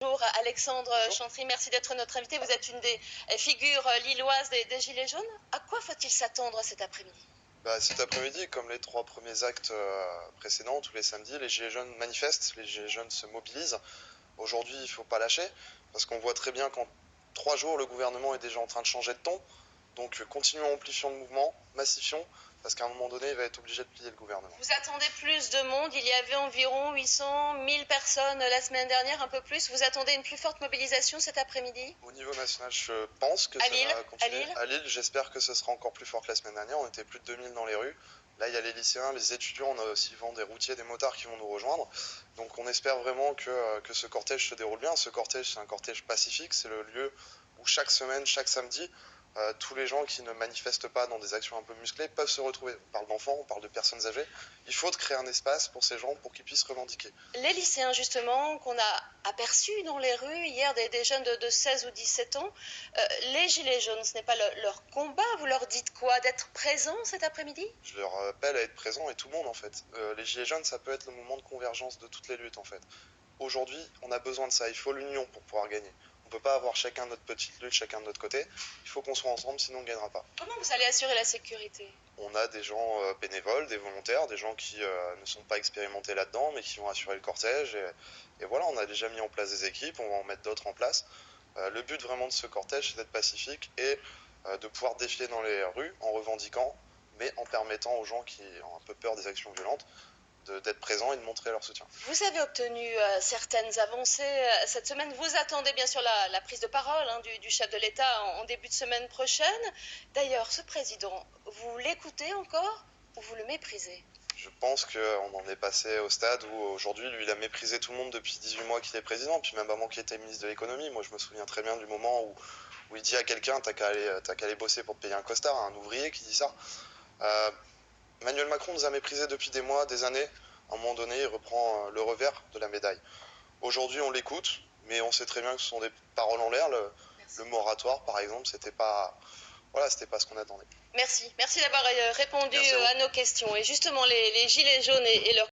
Bonjour Alexandre Bonjour. Chantry, merci d'être notre invité. Vous êtes une des figures lilloises des Gilets jaunes. À quoi faut-il s'attendre cet après-midi? Cet après-midi, comme les 3 premiers actes précédents, tous les samedis, les Gilets jaunes manifestent, les Gilets jaunes se mobilisent. Aujourd'hui, il ne faut pas lâcher, parce qu'on voit très bien qu'en 3 jours, le gouvernement est déjà en train de changer de ton. Donc continuons amplifiant le mouvement, massifions, parce qu'à un moment donné, il va être obligé de plier le gouvernement. Vous attendez plus de monde, il y avait environ 800 000 personnes la semaine dernière, un peu plus. Vous attendez une plus forte mobilisation cet après-midi? Au niveau national, je pense que À ça Lille, va continuer. À Lille, j'espère que ce sera encore plus fort que la semaine dernière. On était plus de 2000 dans les rues. Là, il y a les lycéens, les étudiants, on a aussi vent des routiers, des motards qui vont nous rejoindre. Donc on espère vraiment que ce cortège se déroule bien. Ce cortège, c'est un cortège pacifique. C'est le lieu où chaque semaine, chaque samedi, tous les gens qui ne manifestent pas dans des actions un peu musclées peuvent se retrouver. On parle d'enfants, on parle de personnes âgées. Il faut créer un espace pour ces gens pour qu'ils puissent revendiquer. Les lycéens, justement, qu'on a aperçus dans les rues hier, des jeunes de 16 ou 17 ans, les Gilets jaunes, ce n'est pas leur combat. Vous leur dites quoi? D'être présents cet après-midi? Je leur appelle à être présents et tout le monde en fait. Les Gilets jaunes, ça peut être le moment de convergence de toutes les luttes en fait. Aujourd'hui, on a besoin de ça. Il faut l'union pour pouvoir gagner. On ne peut pas avoir chacun notre petite lutte, chacun de notre côté. Il faut qu'on soit ensemble, sinon on ne gagnera pas. Comment vous allez assurer la sécurité? On a des gens bénévoles, des volontaires, des gens qui ne sont pas expérimentés là-dedans, mais qui vont assurer le cortège. Et voilà, on a déjà mis en place des équipes, on va en mettre d'autres en place. Le but vraiment de ce cortège, c'est d'être pacifique et de pouvoir défiler dans les rues en revendiquant, mais en permettant aux gens qui ont un peu peur des actions violentes d'être présents et de montrer leur soutien. Vous avez obtenu certaines avancées cette semaine. Vous attendez bien sûr la prise de parole du chef de l'État en début de semaine prochaine. D'ailleurs, ce président, vous l'écoutez encore ou vous le méprisez? Je pense qu'on en est passé au stade où aujourd'hui, lui, il a méprisé tout le monde depuis 18 mois qu'il est président, puis même avant qu'il était ministre de l'économie. Moi, je me souviens très bien du moment où il dit à quelqu'un, t'as qu'à aller bosser pour te payer un costard, à un ouvrier qui dit ça. Euh, Emmanuel Macron nous a méprisés depuis des mois, des années. À un moment donné, il reprend le revers de la médaille. Aujourd'hui, on l'écoute, mais on sait très bien que ce sont des paroles en l'air. Le moratoire, par exemple, c'était pas ce qu'on attendait. Merci d'avoir répondu Merci à vous. à nos questions. Et justement, les Gilets jaunes et leur